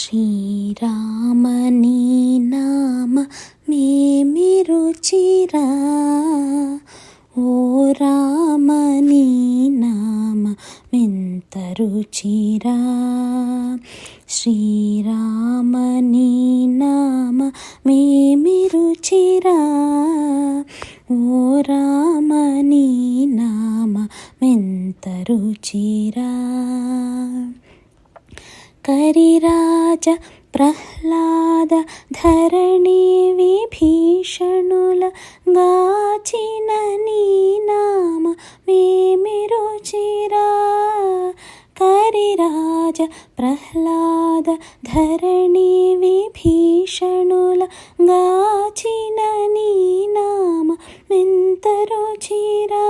శ్రీరామ నీ నామ మేమి రుచిరా, ఓ రామ నీ నామ మెంత రుచిరా. శ్రీరామ నీ నామ మేమి రుచిరా, ఓ రామ నీ నామ మెంత రుచిరా. కరిరాజ ప్రహ్లాద ధరణి విభీషణుల గాచిన నీ నామ మేమి రుచిరా. కరిరాజ ప్రహ్లాద ధరణి విభీషణుల గాచిన నీ నామ మెంత రుచిరా.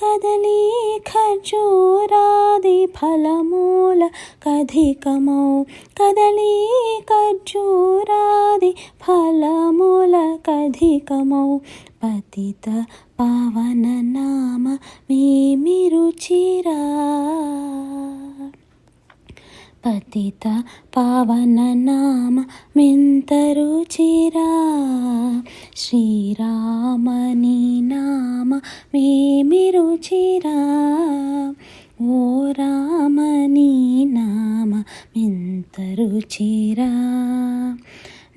కదలీ ఖర్జూరాది ఫలమూల కధికమౌ, కదలీ ఖర్జూరాది ఫలమూల కధికమౌ, పతిత పావన నామ మేమి రుచిరా. పతిత పావన నామ మెంత రుచిరా. శ్రీరామ నీ నామ మేమి రుచిరా, ఓ రామ నీ నామ మెంత రుచిరా.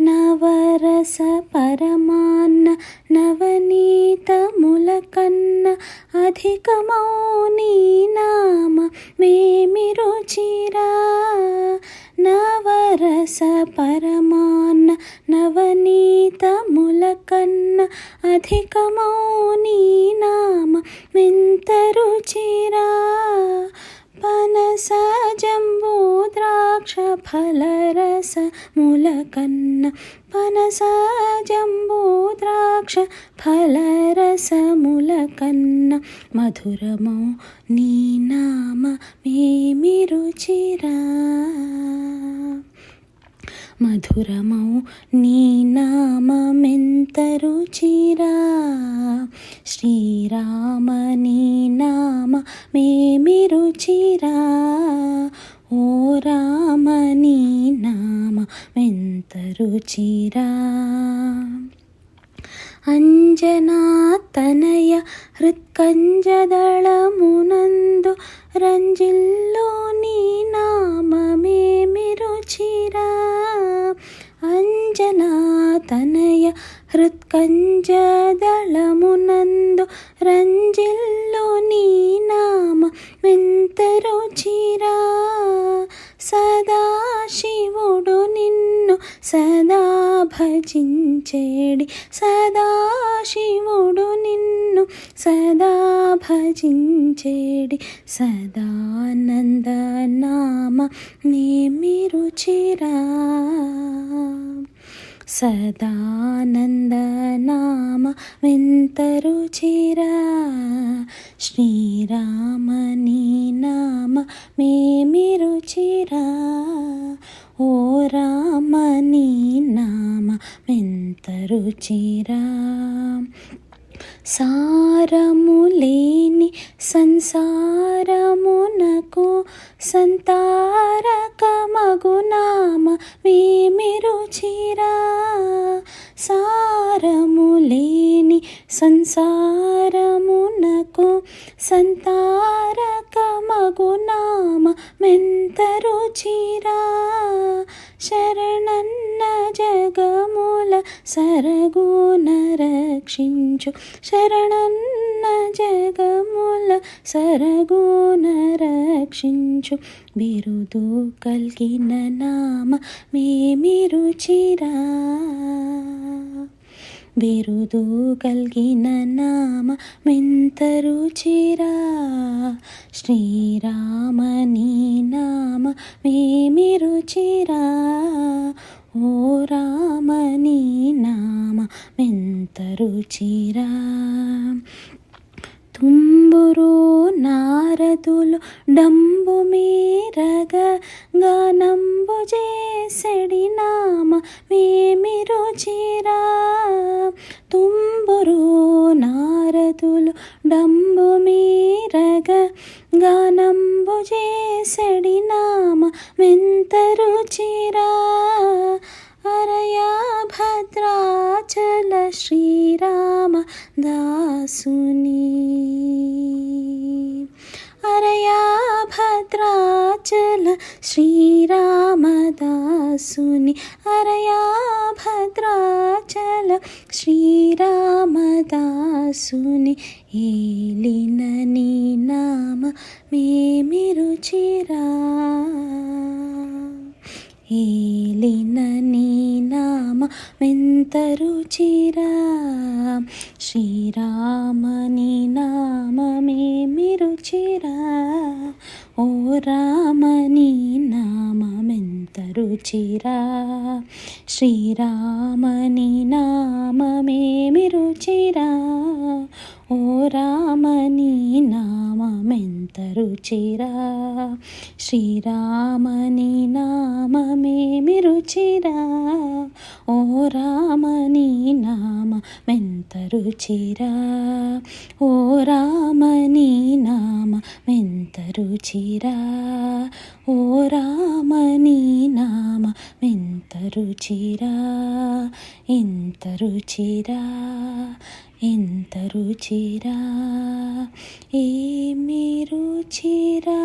నవరస పరమాన్న నవనీతముల కన్న అధికమౌ నీ నామ మేమి రుచిరా. నవరస పరమాన్న నవనీతముల కన్న అధికమౌ నీ నామ మెంత రుచిరా. పనస జంబూ ద్రాక్ష ఫలరస ముల కన్న, పనస జంబూ ద్రాక్ష ఫలరస ముల కన్న మధురమౌ నీ నామ మేమి రుచిరా. మధురమౌ నీ నామ మెంత రుచిరా. శ్రీరామ నీ నామ మేమి రుచిరా, ఓ రామ నీ నామ మెంత రుచిరా. అంజనా తనయ హృత్కంజదళమునందు రంజిల్లో నీ నామ మేమి రుచిరా. అంజనా తనయ హృత్కంజదళమునందు రంజిల్లో నీ నామ మెంత రుచిరా. సదాశివుడు నిన్ను సదా భజించేడి, సదాశివుడు నిన్ను సదా భజించేడి సదానంద నామ మేమి రుచిరా. సదానంద నామ మెంత రుచిరా. శ్రీరామ నీ నామ మేమి రుచిరా, ఓ రామ నీ నామ మెంత రుచిరా. సారములేని సంసారమునకు సంతారకమగు నామ మేమి రుచిరా. సారములేని సంసారమునకు సంతారకమగు నామ మెంత రుచిరా. శరణన్న జగముల సరగుణ రక్షించు, శరణన్న జగముల సరగుణ రక్షించు బిరుదు కల్గిన నామ మేమి రుచిరా. బిరుదు కల్గిన నామ మెంత రుచిరా. శ్రీరామ నీ నామ మేమి రుచిరా, ఓ రామ నీ నామ మెంత రుచిరా. తుంబురు నారదులు డంబు మీరగ గానంబు చేసెడి నామ మేమి రుచిరా. తుంబురు నారదులు డంబు మీరగ గానంబు చేసెడి నామ మెంత రుచిరా అరయా భద్రాచల శ్రీరామ దాసుని అరయా భద్రాచల శ్రీరామదాసుని అరయా భద్రాచల శ్రీరామదాసుని ఏలిన నీ నామ మేమి రుచిరా ఏలిన నీ నామ మెంత రుచిరా శ్రీరామని నామమేమి రుచిరా ఓ రామని నామమెంత రుచిరా శ్రీరామని నామమేమి రుచిరా ఓ రామని నామమెంత రుచిరా శ్రీరామని నామమేమి రుచిరా ఓ రామని నామమెంత రుచిరా ఓ రామని నామమెంత రుచిరా ఓ రామని నామమెంత రుచిరా ఎంత రుచిరా ఎంత రుచిరా ఏమి రుచిరా.